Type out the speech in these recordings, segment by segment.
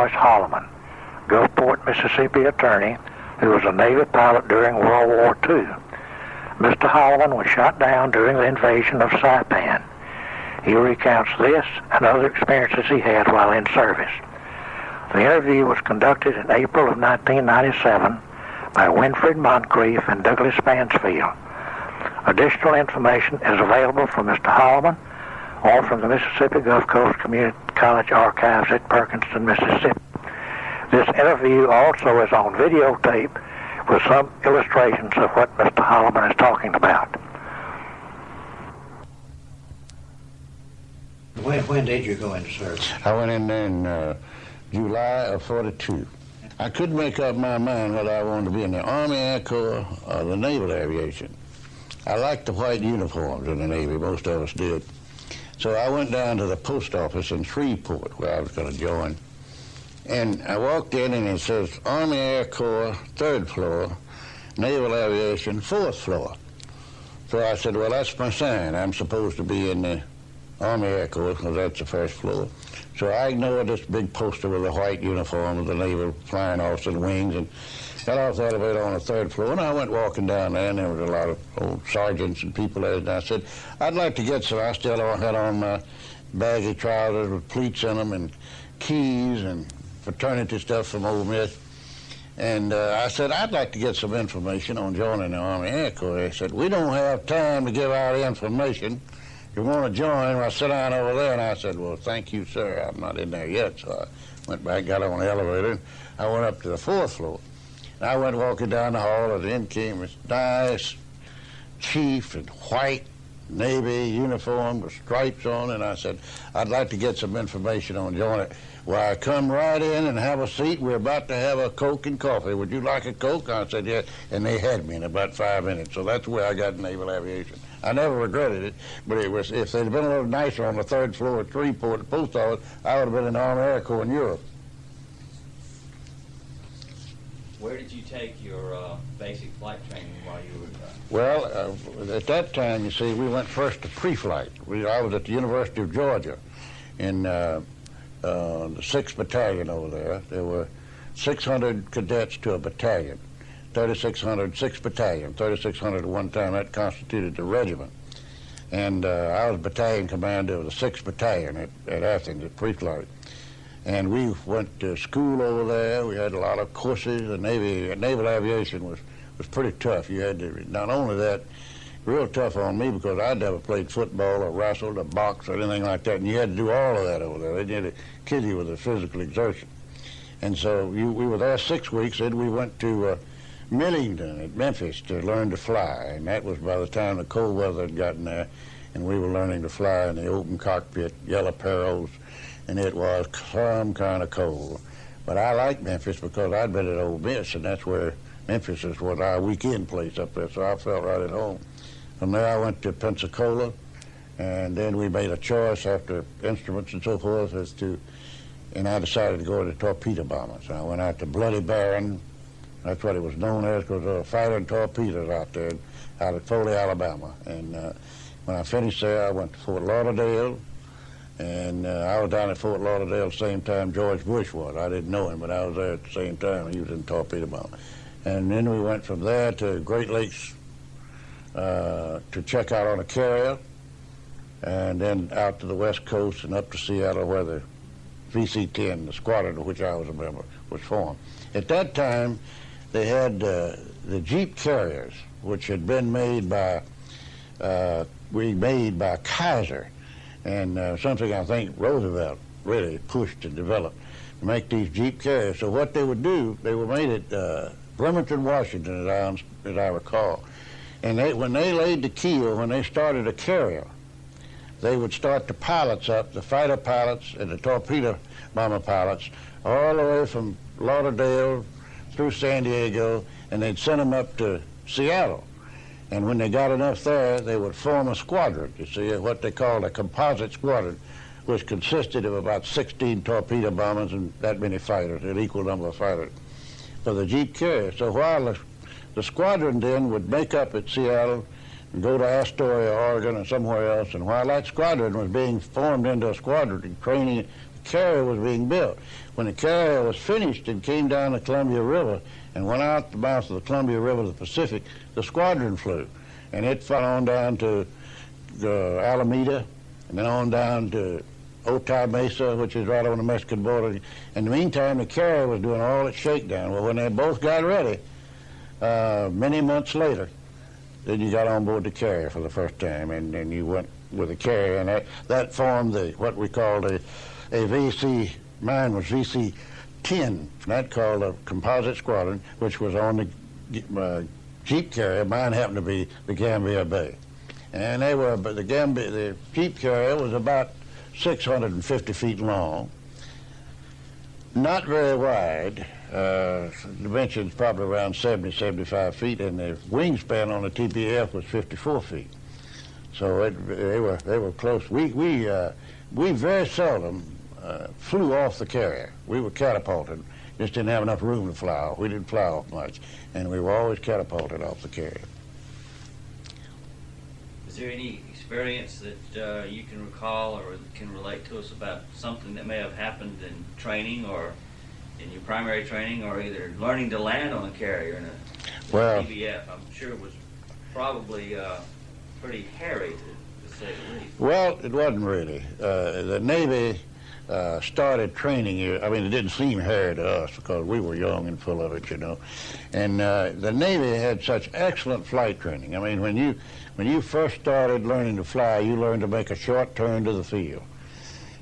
Boyce Holleman, Gulfport, Mississippi attorney who was a Navy pilot during World War II. Mr. Holleman was shot down during the invasion of Saipan. He recounts this and other experiences he had while in service. The interview was conducted in April of 1997 by Winfred Moncrief and Douglas Mansfield. Additional information is available from Mr. Holleman or from the Mississippi Gulf Coast Community College Archives at Perkinston, Mississippi. This interview also is on videotape with some illustrations of what Mr. Holleman is talking about. When did you go into service? I went in there in July of '42. I couldn't make up my mind whether I wanted to be in the Army Air Corps or the Naval Aviation. I liked the white uniforms in the Navy, most of us did. So I went down to the post office in Shreveport where I was going to join. And I walked in and it says, Army Air Corps, 3rd floor, Naval Aviation, 4th floor. So I said, well, that's my sign. I'm supposed to be in the Army Air Corps because that's the 1st floor. So I ignored this big poster with a white uniform of the Naval flying officer wings and got off the elevator on the 3rd floor. And I went walking down there and there was a lot of old sergeants and people there. And I said, I'd like to get some. I still had on my baggy trousers with pleats in them and keys and fraternity stuff from Ole Miss. And I said, I'd like to get some information on joining the Army Air Corps. They said, we don't have time to give out information. If you want to join, well, sit down over there. And I said, well, thank you, sir. I'm not in there yet. So I went back, got on the elevator, and I went up to the 4th floor. And I went walking down the hall, and in came this nice chief in white Navy uniform with stripes on, and I said, I'd like to get some information on joining it. Well, I come right in and have a seat. We're about to have a Coke and coffee. Would you like a Coke? I said, yes. And they had me in about 5 minutes. So that's where I got Naval Aviation. I never regretted it, but it was, if they'd been a little nicer on the 3rd floor at Shreveport, the post office, I would have been in the Army Air Corps in Europe. Where did you take your basic flight training while you were Well, at that time, you see, we went first to pre-flight. I was at the University of Georgia in the 6th Battalion over there. There were 600 cadets to a battalion. 3,600, 6th Battalion, 3,600 at one time. That constituted the regiment. And I was battalion commander of the 6th Battalion at Athens at pre-flight. And we went to school over there. We had a lot of courses. The naval aviation was pretty tough. You had to, not only that, real tough on me because I'd never played football or wrestled or boxed or anything like that. And you had to do all of that over there. They had to kill you with the physical exertion. And so we were there 6 weeks. Then we went to Millington at Memphis to learn to fly. And that was by the time the cold weather had gotten there. And we were learning to fly in the open cockpit, yellow perils. And it was some kind of cold. But I liked Memphis because I'd been at Ole Miss, and that's where Memphis is was our weekend place up there, so I felt right at home. From there I went to Pensacola, and then we made a choice after instruments and so forth as to, and I decided to go into torpedo bombers. So I went out to Bloody Baron. That's what it was known as because there were fighting torpedoes out there, out at Foley, Alabama. And when I finished there, I went to Fort Lauderdale. And I was down at Fort Lauderdale at the same time George Bush was. I didn't know him, but I was there at the same time. He was in torpedo bomber. And then we went from there to Great Lakes to check out on a carrier, and then out to the West Coast and up to Seattle where the VC-10, the squadron of which I was a member, was formed. At that time, they had the Jeep carriers, which had been made by Kaiser. And something I think Roosevelt really pushed and developed to make these Jeep carriers. So what they would do, they were made at Bremerton, Washington, as I recall. And when they laid the keel, when they started a carrier, they would start the pilots up, the fighter pilots and the torpedo bomber pilots, all the way from Lauderdale through San Diego, and they'd send them up to Seattle. And when they got enough there, they would form a squadron, you see, what they called a composite squadron, which consisted of about 16 torpedo bombers and that many fighters, an equal number of fighters, for the Jeep carrier. So while the squadron then would make up at Seattle and go to Astoria, Oregon, or somewhere else, and while that squadron was being formed into a squadron, training the carrier was being built. When the carrier was finished and came down the Columbia River and went out the mouth of the Columbia River to the Pacific, the squadron flew. And it fell on down to Alameda, and then on down to Otay Mesa, which is right on the Mexican border. In the meantime, the carrier was doing all its shakedown. Well, when they both got ready, many months later, then you got on board the carrier for the first time, and you went with the carrier, and that formed what we called a VC. Mine was VC-10, that called a composite squadron, which was on the Jeep carrier. Mine happened to be the Gambia Bay, and the Jeep carrier was about 650 feet long, not very wide. Dimensions probably around 70, 75 feet, and the wingspan on the TPF was 54 feet. So they were close. We very seldom flew off the carrier. We were catapulted. Just didn't have enough room to fly off. We didn't fly off much, and we were always catapulted off the carrier. Is there any experience that you can recall or can relate to us about something that may have happened in training or in your primary training, or either learning to land on a carrier in a PBF? I'm sure it was probably pretty hairy, to say the least. Well, it wasn't really. The Navy started training you. I mean, it didn't seem hairy to us because we were young and full of it, you know. And the Navy had such excellent flight training. I mean, when you first started learning to fly, you learned to make a short turn to the field.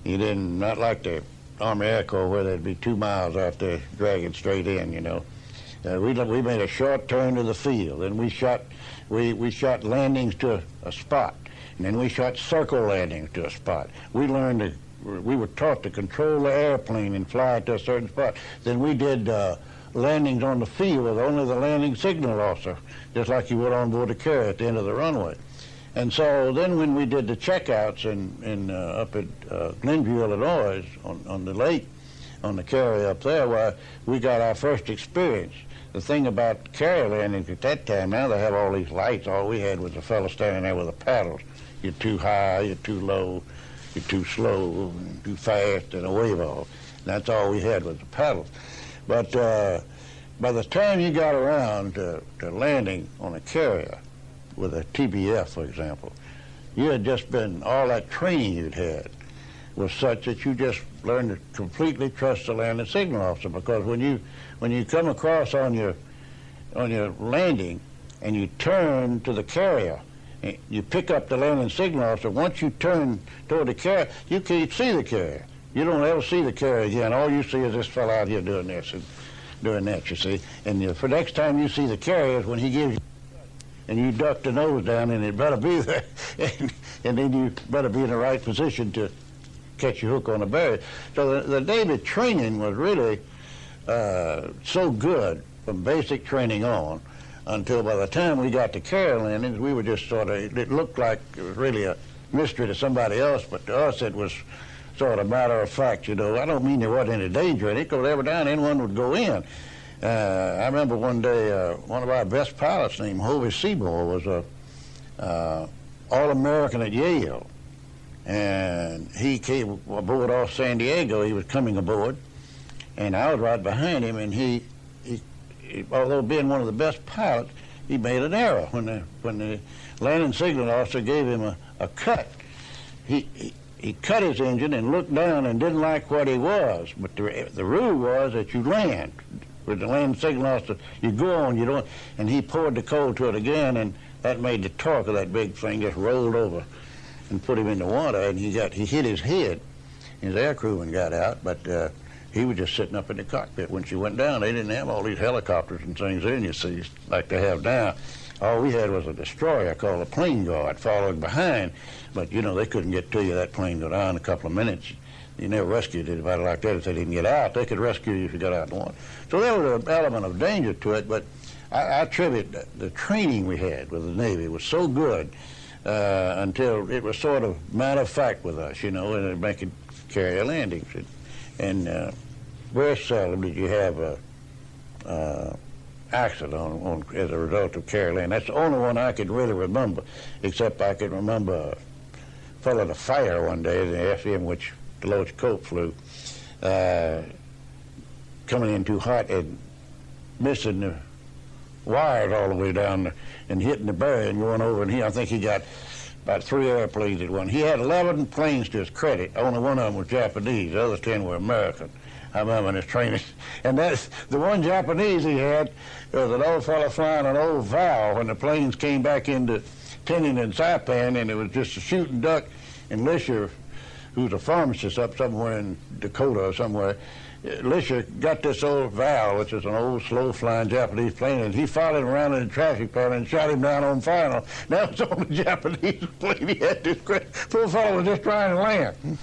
You didn't, not like the Army Air Corps where they'd be 2 miles out there dragging straight in, you know. We made a short turn to the field, and we shot landings to a spot, and then we shot circle landings to a spot. We were taught to control the airplane and fly to a certain spot. Then we did landings on the field with only the landing signal officer, just like you would on board a carrier at the end of the runway. And so then when we did the checkouts up at Glenview, Illinois, on the lake, on the carrier up there, where we got our first experience. The thing about carrier landings at that time, now they have all these lights. All we had was a fellow standing there with the paddles. You're too high, you're too low, you're too slow, too fast, and a wave off. That's all we had was the paddles. But by the time you got around to landing on a carrier, with a TBF, for example, you had just been, all that training you'd had was such that you just learned to completely trust the landing signal officer, because when you come across on your landing and you turn to the carrier, you pick up the landing signal officer. Once you turn toward the carrier, you can't see the carrier. You don't ever see the carrier again. All you see is this fellow out here doing this and doing that, you see. And for next time you see the carrier is when he gives you, and you duck the nose down, and it better be there, and then you better be in the right position to catch your hook on the barrier. So the Navy training was really so good from basic training on, until by the time we got to carrier landings, we were just sort of, it looked like it was really a mystery to somebody else, but to us it was sort of matter of fact, you know. I don't mean there wasn't any danger in it, because every now and then one would go in. I remember one day one of our best pilots named Hovey Seymour was a All-American at Yale, and he came aboard off San Diego. He was coming aboard, and I was right behind him, and he although being one of the best pilots, he made an error when the landing signal officer gave him a cut. He cut his engine and looked down and didn't like what he was, but the rule was that you land. With the landing signal officer, you go on, you don't, and he poured the coal to it again, and that made the torque of that big thing just rolled over and put him in the water, and he hit his head. His air crewman got out, but he was just sitting up in the cockpit. When she went down, they didn't have all these helicopters and things in, you see, like they have now. All we had was a destroyer called a plane guard following behind, but you know, they couldn't get to you. That plane go down in a couple of minutes. You never rescued anybody like that if they didn't get out. They could rescue you if you got out in the water. So there was an element of danger to it, but I attribute the training we had with the Navy was so good until it was sort of matter of fact with us, you know, and making carrier landings. And very seldom did you have a accident as a result of carrier landing. That's the only one I could really remember, except I could remember a fellow in a fire one day in the FM, which Deloach Cope flew, coming in too hot and missing the wires all the way down there and hitting the barrier and going over. And I think he got about 3 airplanes at one. He had 11 planes to his credit. Only one of them was Japanese. The other 10 were American. I remember in his training. And that's the one Japanese he had was an old fellow flying an old valve when the planes came back into Tennesseans and Saipan, and it was just a shooting duck. And Lisher, who's a pharmacist up somewhere in Dakota or somewhere, Lisher got this old valve, which is an old slow-flying Japanese plane, and he followed him around in the traffic pattern and shot him down on final. That was on the Japanese plane. He had this great, poor fellow was just trying to land.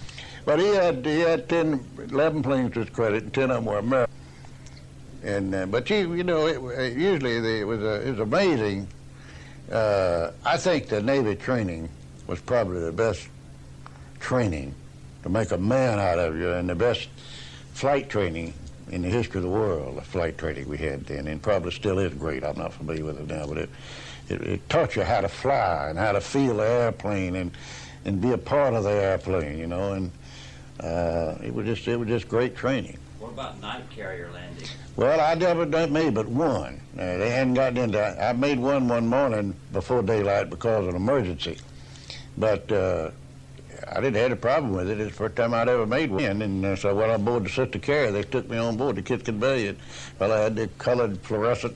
But he had 11 planes to his credit, and 10 of them were American. And but you know, usually it was amazing. I think the Navy training was probably the best training to make a man out of you, and the best flight training in the history of the world. The flight training we had then, and probably still is great. I'm not familiar with it now, but it taught you how to fly and how to feel the airplane and be a part of the airplane, you know. And it was just great training. What about night carrier landing? Well, I never made but one. They hadn't gotten into. I made one morning before daylight because of an emergency, but I didn't have a problem with it. It's the first time I'd ever made one. And so I went on board the sister carrier. They took me on board the Kitkin Bay. And, well, I had the colored fluorescent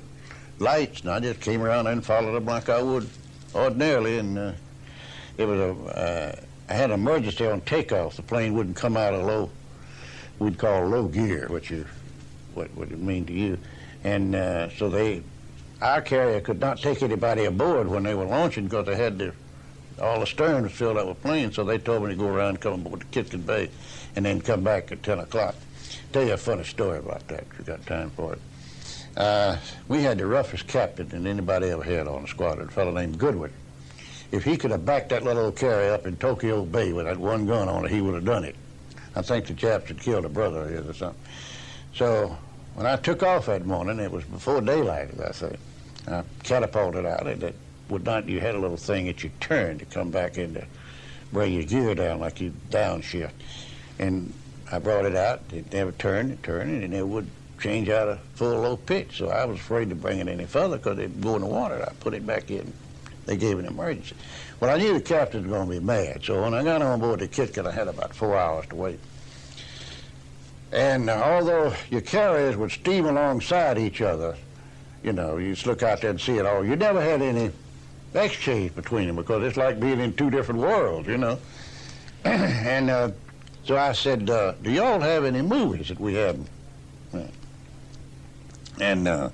lights, and I just came around and followed them like I would ordinarily. And it was I had an emergency on takeoff. The plane wouldn't come out of low, we'd call low gear, which is what would it mean to you. And so our carrier could not take anybody aboard when they were launching because they had all the stern was filled up with planes, so they told me to go around and come aboard the Kitkin Bay and then come back at 10 o'clock. Tell you a funny story about that if you got time for it. We had the roughest captain that anybody ever had on the squadron, a fellow named Goodwin. If he could have backed that little old carrier up in Tokyo Bay with that one gun on it, he would have done it. I think the chaps had killed a brother of his or something. So when I took off that morning, it was before daylight, as I say. I catapulted out. It would not. You had a little thing that you turned to come back in to bring your gear down like you downshift. And I brought it out. It never turned. And it never would change out of full low pitch. So I was afraid to bring it any further because it'd go in the water. I put it back in. They gave an emergency. Well, I knew the captain was going to be mad. So when I got on board the Kitkin, I had about 4 hours to wait. And although your carriers would steam alongside each other, you know, you just look out there and see it all. You never had any exchange between them because it's like being in two different worlds, you know. And so I said, do y'all have any movies that we haven't? And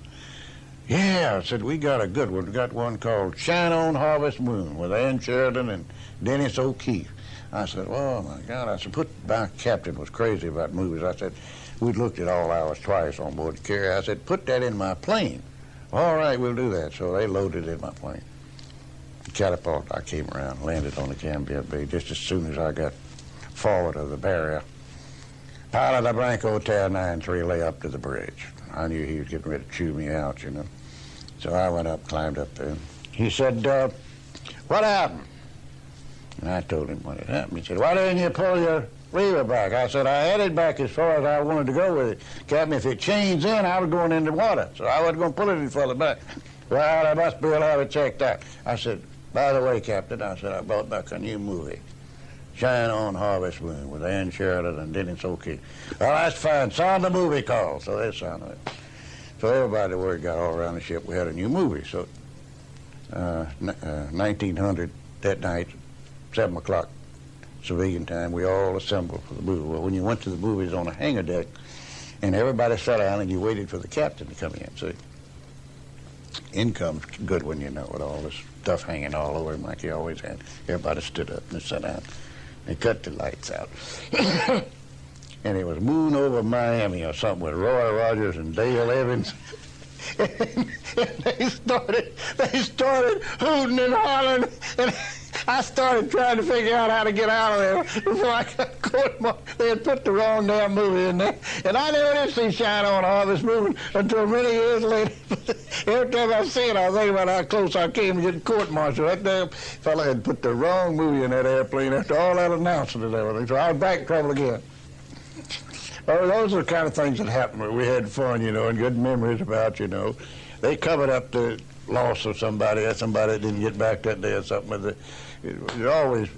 yeah, I said, we got a good one. We got one called Shine On Harvest Moon with Ann Sheridan and Dennis O'Keefe. I said, oh my God. I said, my captain was crazy about movies. I said, we'd looked at all hours twice on board the carrier. I said, put that in my plane. All right, we'll do that. So they loaded it in my plane. Catapult, I came around, landed on the Cambria Bay just as soon as I got forward of the barrier. Pilot of Branco Hotel 93 lay up to the bridge. I knew he was getting ready to chew me out, you know. So I went up, climbed up there. He said, what happened? And I told him what had happened. He said, why didn't you pull your lever back? I said, I had it back as far as I wanted to go with it. Captain, if it changed in, I was going into the water. So I wasn't going to pull it any further back. Well, I must be able to have it checked out. I said, by the way, Captain, I said, I brought back a new movie, Shine On Harvest Moon with Ann Sheridan and Dennis O'Keefe. Well, that's fine. Sound the movie call. So they sounded it. So everybody, the word got all around the ship. We had a new movie. So 1900 that night, 7 o'clock civilian time, we all assembled for the movie. Well, when you went to the movies on the hangar deck, and everybody sat down and you waited for the captain to come in. So in comes Goodwin, you know, with all this stuff hanging all over him like he always had. Everybody stood up and sat down. They cut the lights out. And it was Moon Over Miami or something with Roy Rogers and Dale Evans. And they started hooting and hollering. I started trying to figure out how to get out of there before I got court-martialed. They had put the wrong damn movie in there. And I never did see Shine On Harvest movie until many years later. Every time I see it, I think about how close I came to getting court-martialed. That damn fella had put the wrong movie in that airplane after all that announcement and everything. So I was back in trouble again. Oh, those are the kind of things that happened. We had fun, you know, and good memories about, you know. They covered up the loss of somebody that didn't get back that day or something. But it always,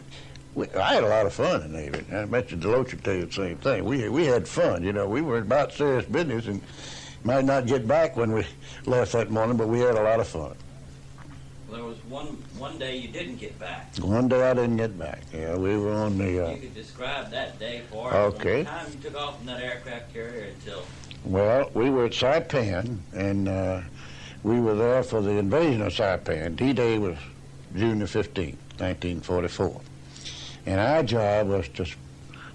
I had a lot of fun in the Navy. I bet you Deloach would tell you the same thing. We had fun, you know. We were about serious business and might not get back when we left that morning, but we had a lot of fun. Well, there was one day you didn't get back. One day I didn't get back. Yeah, we were on the... You could describe that day for us. Okay. From the time you took off from that aircraft carrier until... Well, we were at Saipan, and we were there for the invasion of Saipan. D-Day was June the 15th, 1944. And our job was to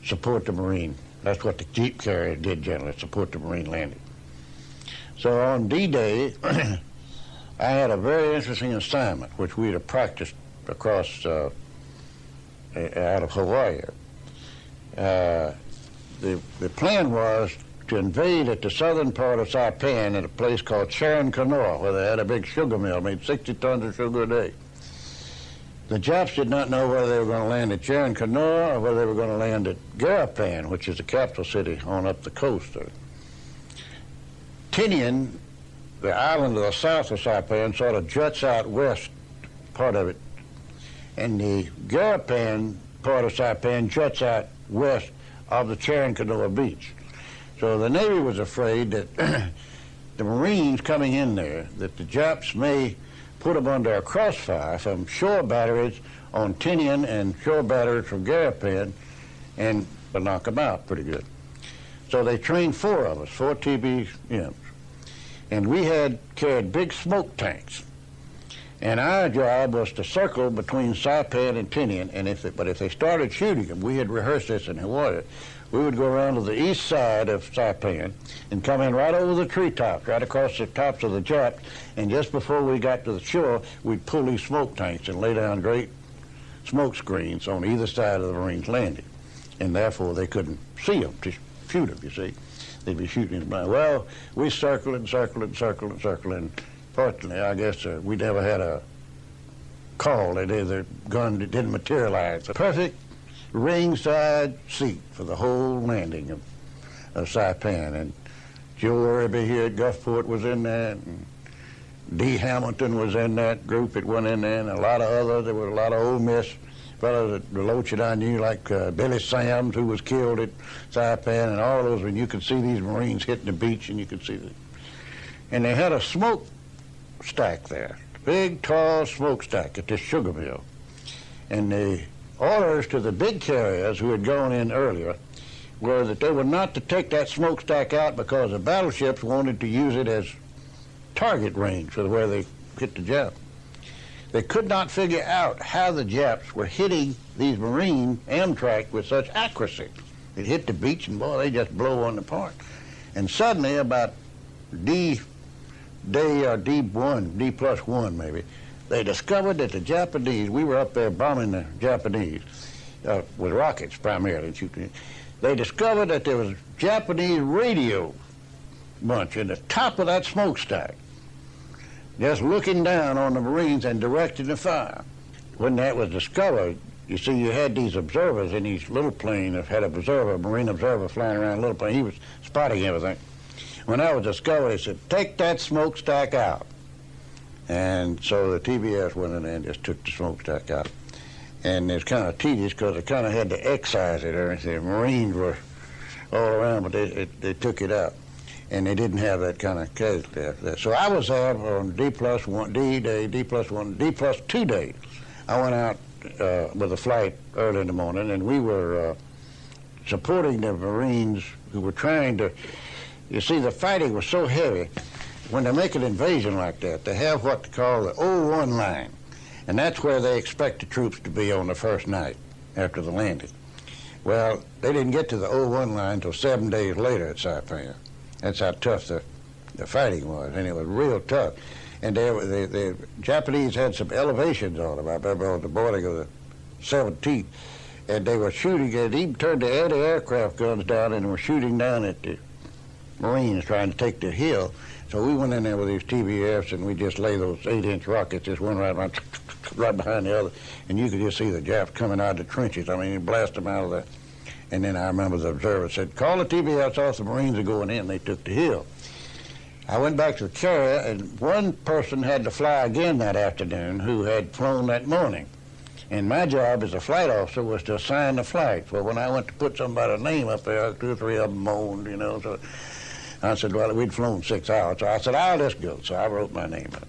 support the Marine. That's what the Jeep carrier did generally, support the Marine landing. So on D-Day, I had a very interesting assignment, which we'd have practiced across out of Hawaii. The plan was to invade at the southern part of Saipan at a place called Sharon Kanoa, where they had a big sugar mill, made 60 tons of sugar a day. The Japs did not know whether they were going to land at Sharon Kanoa or whether they were going to land at Saipan, which is the capital city on up the coast there. Tinian, the island to the south of Saipan, sort of juts out west, part of it, and the Saipan part of Saipan juts out west of the Sharon Kanoa beach. So the Navy was afraid that the Marines coming in there, that the Japs may put them under a crossfire from shore batteries on Tinian and shore batteries from Saipan, and knock them out pretty good. So they trained 4 of us, 4 TBMs. And we had carried big smoke tanks. And our job was to circle between Saipan and Tinian, and if they started shooting them, we had rehearsed this in Hawaii, we would go around to the east side of Saipan and come in right over the treetops, right across the tops of the Japs, and just before we got to the shore, we'd pull these smoke tanks and lay down great smoke screens on either side of the Marines' landing. And therefore, they couldn't see them to shoot them, you see. They'd be shooting in the blind. Well, we circled and circled and circled and circled, and fortunately, I guess we never had a call that the gun didn't materialize. A perfect ringside seat for the whole landing of Saipan. And Joe Irby here at Gulfport was in that, and D. Hamilton was in that group that went in there, and a lot of others. There were a lot of Ole Miss fellows that Deloach that I knew, like Billy Sams, who was killed at Saipan, and all those, when you could see these Marines hitting the beach, and you could see them. And they had a smoke stack there, big, tall smokestack at this sugar mill. And the orders to the big carriers who had gone in earlier were that they were not to take that smokestack out because the battleships wanted to use it as target range for where they hit the Jap. They could not figure out how the Japs were hitting these Marine Amtrak with such accuracy. It hit the beach, and boy, they just blow one apart. And suddenly, about D-Day or D1, D+1 maybe, they discovered that the Japanese, we were up there bombing the Japanese with rockets primarily. They discovered that there was a Japanese radio bunch in the top of that smokestack, just looking down on the Marines and directing the fire. When that was discovered, you see, you had these observers in these little planes that had a Marine observer flying around a little plane. He was spotting everything. When that was discovered, they said, take that smokestack out. And so the TBS went in there and just took the smokestack out. And it's kind of tedious because they kind of had to excise it. The Marines were all around, but they took it out. And they didn't have that kind of casualty after that. So I was there on D+1, D-Day, D+1, D+2 days. I went out with a flight early in the morning, and we were supporting the Marines who were trying to, you see, the fighting was so heavy. When they make an invasion like that, they have what they call the 01 line, and that's where they expect the troops to be on the first night after the landing. Well, they didn't get to the 01 line until 7 days later at Saipan. That's how tough the fighting was, and it was real tough. And the Japanese had some elevations on them. I remember on the morning of the 17th, and they were shooting, and even turned the anti-aircraft guns down and were shooting down at the Marines trying to take the hill. So we went in there with these TBFs, and we just lay those 8-inch rockets, just one right behind the other, and you could just see the Japs coming out of the trenches. I mean, you blast them out of there. And then I remember the observer said, call the TBFs off, the Marines are going in. They took the hill. I went back to the carrier, and one person had to fly again that afternoon who had flown that morning. And my job as a flight officer was to assign the flights. Well, when I went to put somebody's name up there, 2 or 3 of them moaned, you know. So I said, well, we'd flown 6 hours. So I said, I'll just go. So I wrote my name up.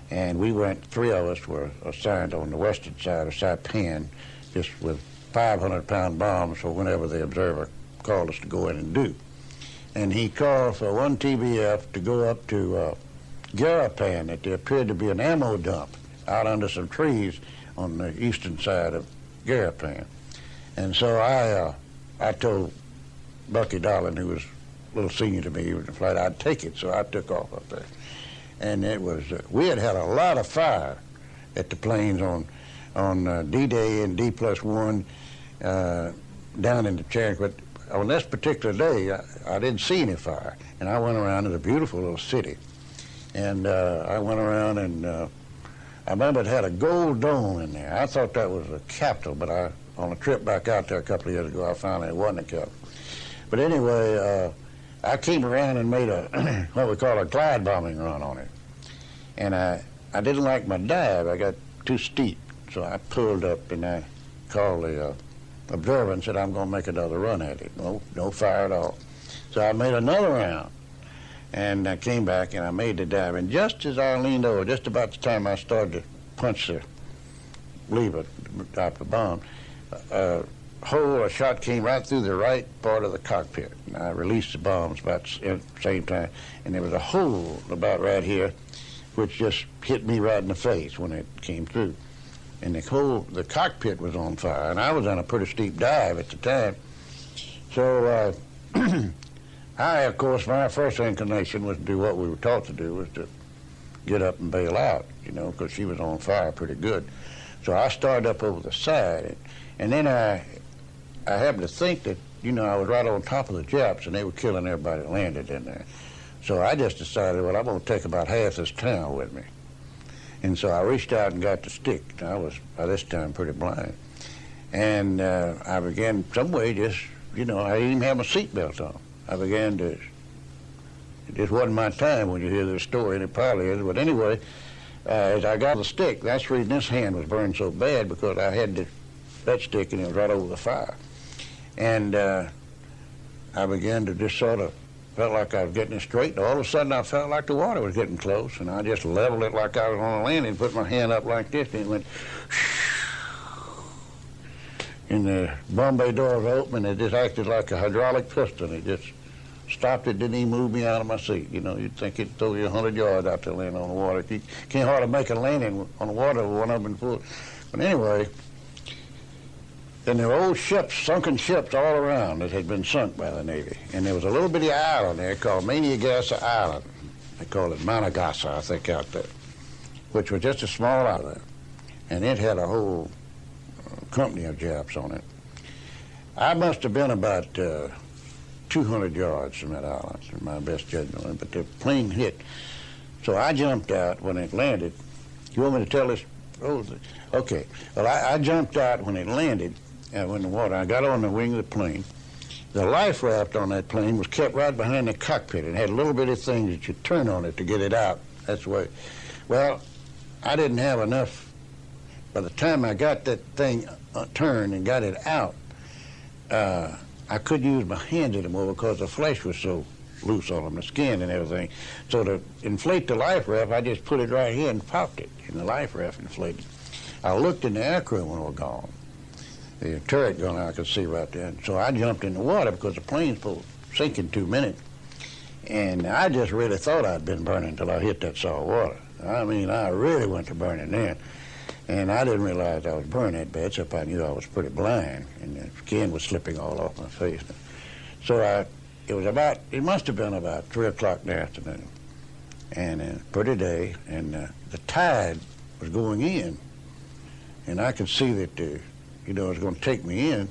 And we went, 3 of us were assigned on the western side of Saipan, just with 500-pound bombs for whenever the observer called us to go in and do. And he called for one TBF to go up to Saipan, that there appeared to be an ammo dump out under some trees on the eastern side of Saipan. And so I told Bucky Darling, who was a little senior to me in the flight, I'd take it, so I took off up there. And it was, we had a lot of fire at the planes on D-Day and D+1 down in the Channel, but on this particular day, I didn't see any fire. And I went around, it's a beautiful little city. And I went around, and I remember it had a gold dome in there. I thought that was a Capitol, but on a trip back out there a couple of years ago, I found it wasn't a Capitol. But anyway, I came around and made a what we call a glide bombing run on it. And I didn't like my dive. I got too steep. So I pulled up and I called the observer and said, I'm going to make another run at it. No fire at all. So I made another round. And I came back and I made the dive. And just as I leaned over, just about the time I started to punch the lever, drop the bomb, a shot came right through the right part of the cockpit. And I released the bombs about at the same time. And there was a hole about right here, which just hit me right in the face when it came through. And the cockpit was on fire, and I was on a pretty steep dive at the time. So of course, my first inclination was to do what we were taught to do, was to get up and bail out, you know, because she was on fire pretty good. So I started up over the side, and then I happened to think that, you know, I was right on top of the Japs, and they were killing everybody that landed in there. So I just decided, well, I'm going to take about half this town with me. And so I reached out and got the stick. I was, by this time, pretty blind. And I began, some way, just, you know, I didn't even have my seatbelt on. I began to, it just wasn't my time when you hear this story, and it probably is. But anyway, as I got the stick, that's the reason this hand was burned so bad, because I had that stick and it was right over the fire. And I began to just sort of, felt like I was getting it straight, and all of a sudden I felt like the water was getting close, and I just leveled it like I was on a landing, put my hand up like this, and it went, and the Bombay doors opened, and it just acted like a hydraulic piston. It just stopped it, didn't even move me out of my seat. You know, you'd think it'd throw you 100 yards out there landing on the water. You can't hardly make a landing on the water with one of them full. But anyway, and there were old ships, sunken ships all around that had been sunk by the Navy. And there was a little bitty island there called Maniagasa Island. They called it Managasa, I think, out there, which was just a small island. And it had a whole company of Japs on it. I must have been about 200 yards from that island, in my best judgment, but the plane hit. So I jumped out when it landed. You want me to tell this? Oh, okay. Well, I jumped out when it landed, in the water. I got on the wing of the plane. The life raft on that plane was kept right behind the cockpit. It had little bitty things that you turn on it to get it out. That's the way. Well, I didn't have enough. By the time I got that thing turned and got it out, I couldn't use my hands anymore because the flesh was so loose on them, the skin and everything. So to inflate the life raft, I just put it right here and popped it, and the life raft inflated. I looked in the aircrew when it was gone. The turret gun I could see right there. So I jumped in the water because the plane's supposed to sink in 2 minutes. And I just really thought I'd been burning until I hit that salt water. I mean, I really went to burning then. And I didn't realize I was burning that bad, except I knew I was pretty blind, and the skin was slipping all off my face. So it must have been about 3 o'clock in the afternoon, and a pretty day, and the tide was going in, and I could see that the was going to take me in.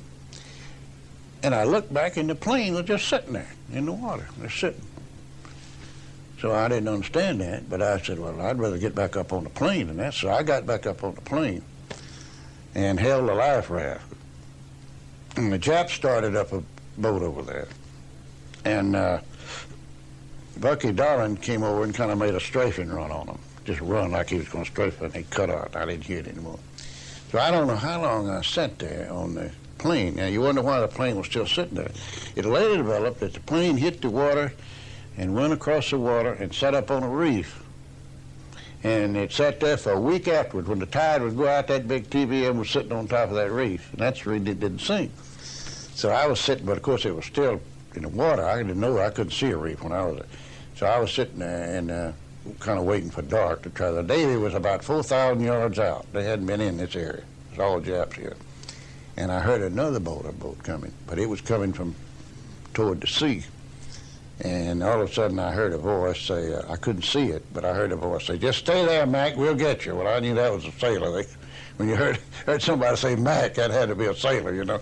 And I looked back, and the plane was just sitting there in the water, just sitting. So I didn't understand that, but I said, well, I'd rather get back up on the plane than that. So I got back up on the plane and held the life raft. And the Japs started up a boat over there. And Bucky Darling came over and kind of made a strafing run on them. Just run like he was going to strafe, and they cut out. I didn't hear it anymore. So I don't know how long I sat there on the plane. Now, you wonder why the plane was still sitting there. It later developed that the plane hit the water and went across the water and sat up on a reef. And it sat there for a week afterwards. When the tide would go out, that big TBM was sitting on top of that reef. And that's the reason it didn't sink. So I was sitting, but of course it was still in the water. I didn't know, I couldn't see a reef when I was there. So I was sitting there and kind of waiting for dark to try. The Navy was about 4,000 yards out. They hadn't been in this area. It was all Japs here. And I heard another boat coming, but it was coming from toward the sea. And all of a sudden I heard a voice say, I couldn't see it, but I heard a voice say, just stay there, Mac, we'll get you. Well, I knew that was a sailor. When you heard somebody say Mac, that had to be a sailor, you know.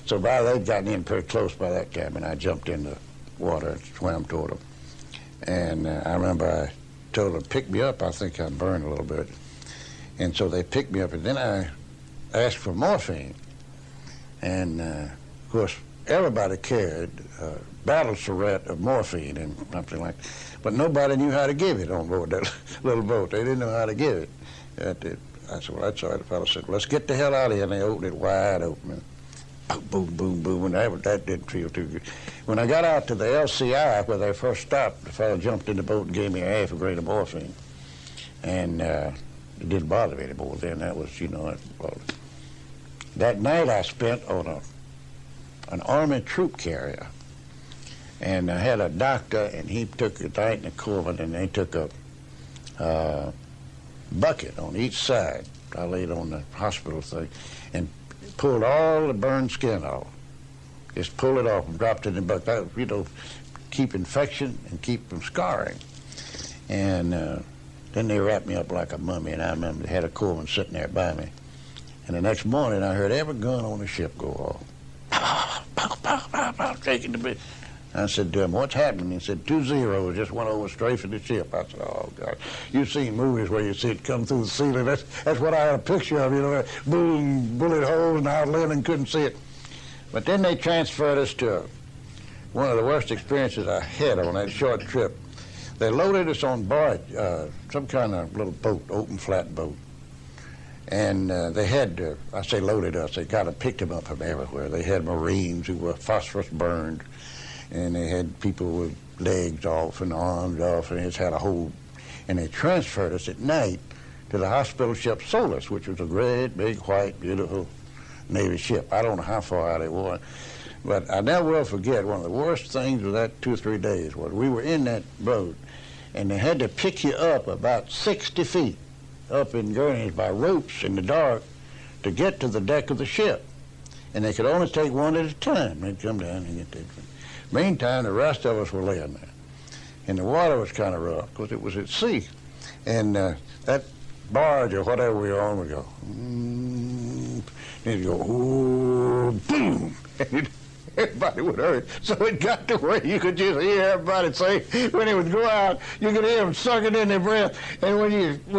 So they'd gotten in pretty close by that time, and I jumped in the water and swam toward them. And I remember I told them, pick me up. I think I burned a little bit. And so they picked me up, and then I asked for morphine. And, of course, everybody carried a battle syringe of morphine and something like that. But nobody knew how to give it on board that little boat. They didn't know how to give it. I said, well, that's all right. The fellow said, well, let's get the hell out of here. And they opened it wide open. And boom, boom, boom. And that didn't feel too good. When I got out to the LCI, where they first stopped, the fellow jumped in the boat and gave me a half a grain of morphine. And it didn't bother me anymore then. That was, that night I spent on an Army troop carrier. And I had a doctor, and he took a night in the Corbin, and they took a bucket on each side. I laid on the hospital thing and pulled all the burned skin off. Just pull it off and dropped it in the bucket. That, keep infection and keep from scarring. And then they wrapped me up like a mummy, and I remember they had a Corbin sitting there by me. And the next morning, I heard every gun on the ship go off. Pow, pow, pow, pow, shaking the bit. I said to him, what's happening? He said, 2 zeros just went over strafing the ship. I said, oh, God. You've seen movies where you see it come through the ceiling. That's what I had a picture of, boom, bullet holes, and I was and couldn't see it. But then they transferred us to one of the worst experiences I had on that short trip. They loaded us on board some kind of little boat, open flat boat. And they had, I say loaded us, they kind of picked them up from everywhere. They had Marines who were phosphorus burned, and they had people with legs off and arms off, and it's had a whole, and they transferred us at night to the hospital ship Solace, which was a great, big, white, beautiful Navy ship. I don't know how far out it was, but I never will forget one of the worst things of that 2 or 3 days was we were in that boat, and they had to pick you up about 60 feet up in gurneys by ropes in the dark to get to the deck of the ship. And they could only take one at a time. They'd come down and get that. Meantime, the rest of us were laying there. And the water was kind of rough because it was at sea. And that barge or whatever we were on would go, and it'd go, ooh, boom. And everybody would hurry. So it got to where you could just hear everybody say, when it would go out, you could hear them sucking in their breath. And when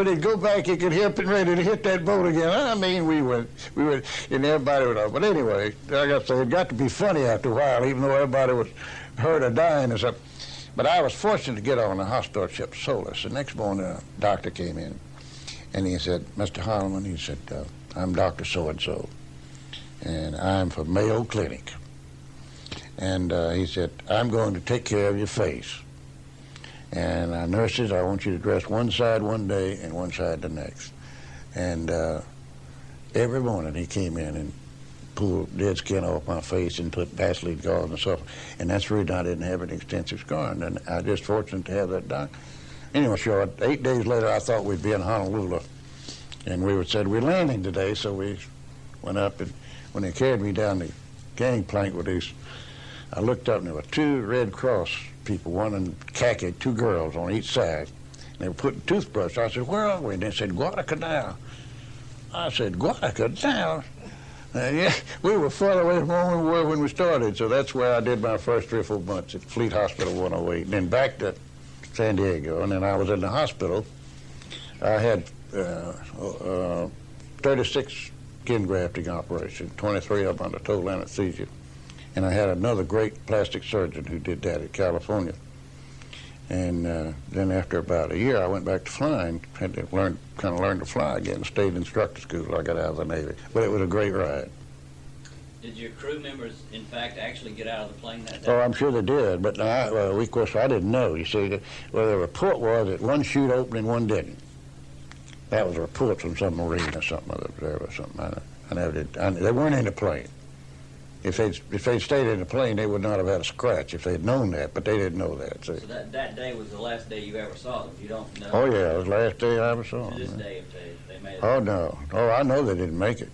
it'd go back, you could hear them ready to hit that boat again. I mean, we went, and everybody would, but anyway, like I say, it got to be funny after a while, even though everybody was hurt or dying or something. But I was fortunate to get on the hospital ship Solace. The next morning, a doctor came in, and he said, Mr. Holleman, he said, I'm Dr. So-and-so, and I'm from Mayo Clinic. And he said, I'm going to take care of your face. And nurses, I want you to dress one side one day and one side the next. And every morning he came in and pulled dead skin off my face and put Vaseline gauze and stuff. And that's the reason I didn't have an extensive scarring. And I was just fortunate to have that done. Anyway, sure, 8 days later, I thought we'd be in Honolulu. And we said, we're landing today. So we went up, and when they carried me down the gangplank with these, I looked up, and there were 2 Red Cross people, one in khaki, 2 girls on each side. And they were putting toothbrush. I said, where are we? And they said, Guadalcanal. I said, Guadalcanal? Yeah, we were farther away from where we were when we started, so that's where I did my first 3 or 4 months at Fleet Hospital 108, and then back to San Diego, and then I was in the hospital. I had 36 skin grafting operations, 23 of them under total anesthesia, and I had another great plastic surgeon who did that in California. And then after about a year, I went back to flying, had to learn to fly again, stayed in instructor school till I got out of the Navy. But it was a great ride. Did your crew members, in fact, actually get out of the plane that day? Oh, I'm sure they did, but of course, I didn't know. You see, well, the report was that one chute opened and one didn't. That was a report from some Marine or something, or something. I never did. They weren't in the plane. If they'd stayed in the plane, they would not have had a scratch if they'd known that, but they didn't know that. See. So that day was the last day you ever saw them? You don't know? Oh, yeah, it was the last day I ever saw them. To this day, if they made it? Oh, no. Oh, I know they didn't make it.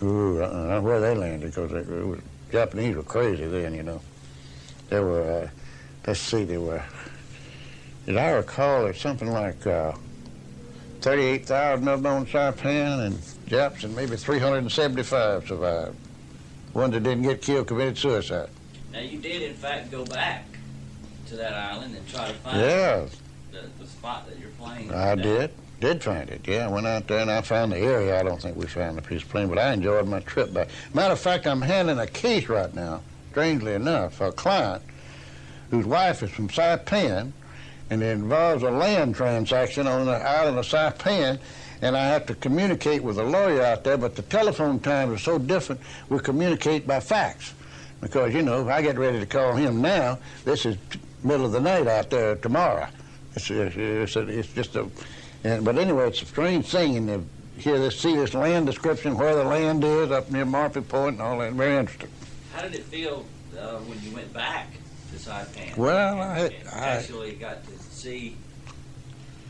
Ooh, where they landed, because Japanese were crazy then, you know. They were, let's see, they were, as I recall, there's something like 38,000 of them on Saipan, and Japs, and maybe 375 survived. One that didn't get killed committed suicide. Now, you did, in fact, go back to that island and try to find the spot that you're playing. I did find it, yeah. I went out there and I found the area. I don't think we found the piece of plane, but I enjoyed my trip back. Matter of fact, I'm handling a case right now, strangely enough, for a client whose wife is from Saipan, and it involves a land transaction on the island of Saipan, and I have to communicate with a lawyer out there, but the telephone times are so different, we communicate by fax. Because, you know, if I get ready to call him now, this is middle of the night out there tomorrow. It's just a... but anyway, it's a strange thing, and to see this land description, where the land is, up near Murphy Point and all that, very interesting. How did it feel when you went back to Saipan? Well, I actually got to see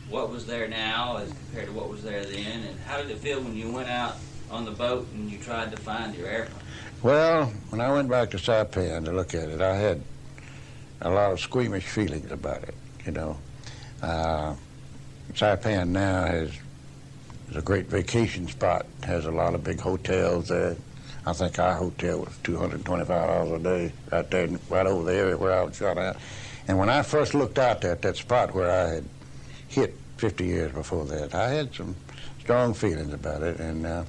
what was there now as compared to what was there then, and how did it feel when you went out on the boat and you tried to find your airplane? Well, when I went back to Saipan to look at it, I had a lot of squeamish feelings about it, you know. Saipan now is a great vacation spot, has a lot of big hotels there. I think our hotel was $225 a day right there, right over the area where I was shot at. And when I first looked out there at that spot where I had hit 50 years before that, I had some strong feelings about it, and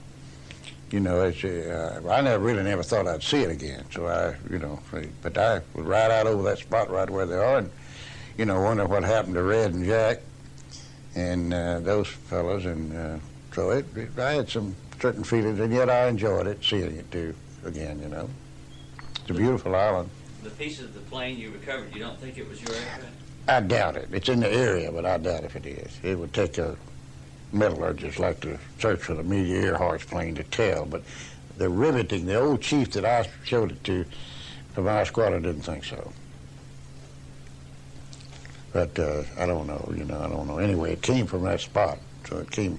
you know, I never thought I'd see it again. So but I would ride out over that spot right where they are, and you know, wonder what happened to Red and Jack and those fellas, and so I had some certain feelings, and yet I enjoyed it, seeing it too again. You know, it's a beautiful island. The piece of the plane you recovered, you don't think it was your aircraft? I doubt it. It's in the area, but I doubt if it is. It would take a metallurgist like to search for the Meteor Earhart's plane to tell, but the old chief that I showed it to from our squadron didn't think so. But I don't know, you know, I don't know. Anyway, it came from that spot, so it came.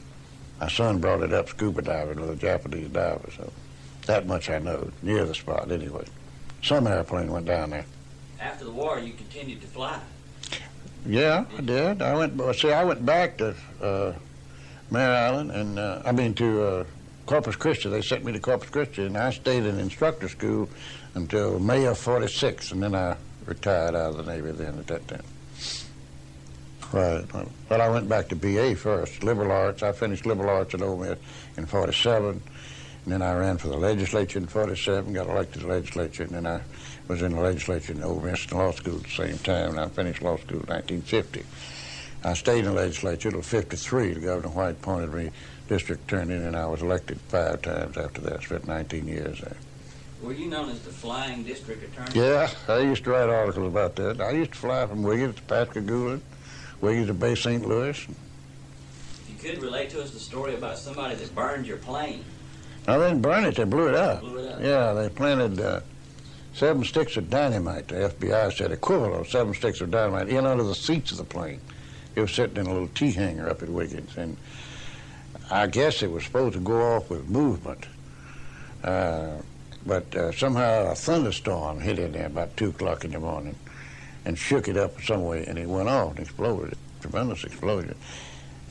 My son brought it up scuba diving with a Japanese diver, so that much I know, near the spot anyway. Some airplane went down there. After the war, you continued to fly. Yeah, I did. I went back to Mare Island, and to Corpus Christi. They sent me to Corpus Christi, and I stayed in instructor school until May of '46, and then I retired out of the Navy then at that time. Right. But I went back to BA first, liberal arts. I finished liberal arts at Ole Miss in '47, and then I ran for the legislature in '47, got elected to the legislature, and then I was in the legislature in Ole Miss Law School at the same time, and I finished law school in 1950. I stayed in the legislature until '53. Governor White appointed me district attorney, and I was elected 5 times after that. I spent 19 years there. Were you known as the flying district attorney? Yeah, I used to write articles about that. I used to fly from Wiggins to Pascagoula, Wiggins to Bay St. Louis. If you could relate to us the story about somebody that burned your plane. No, they didn't burn it, they blew it up. Blew it up. Yeah, they planted 7 sticks of dynamite, the FBI said, equivalent of 7 sticks of dynamite, in under the seats of the plane. It was sitting in a little T-hanger up at Wiggins, and I guess it was supposed to go off with movement. But somehow a thunderstorm hit in there about 2 o'clock in the morning and shook it up some way, and it went off and exploded. Tremendous explosion.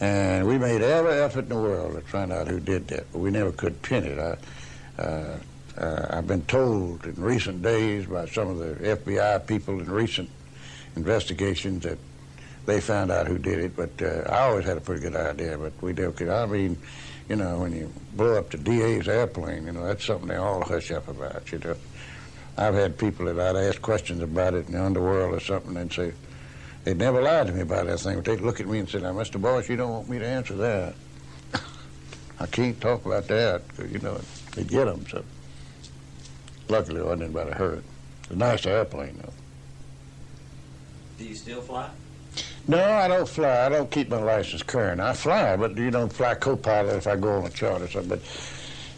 And we made every effort in the world to find out who did that, but we never could pin it. I've been told in recent days by some of the FBI people in recent investigations that they found out who did it, but I always had a pretty good idea, but we never could. I mean, you know, when you blow up the DA's airplane, you know, that's something they all hush up about, you know. I've had people that I'd ask questions about it in the underworld or something and say, they'd never lied to me about that thing, but they'd look at me and say, now, Mr. Boyce, you don't want me to answer that. I can't talk about that, 'cause, you know, they get them, so. Luckily, there wasn't anybody hurt. It's a nice airplane, though. Do you still fly? No, I don't fly. I don't keep my license current. I fly, but you don't fly co-pilot if I go on a chart or something. But,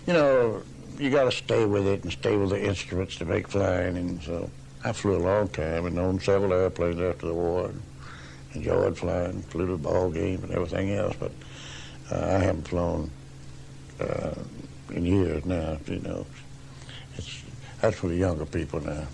you know, you got to stay with it and stay with the instruments to make flying. And so I flew a long time and owned several airplanes after the war. And enjoyed flying, flew to the ball game and everything else. But I haven't flown in years now, you know. That's for the younger people now.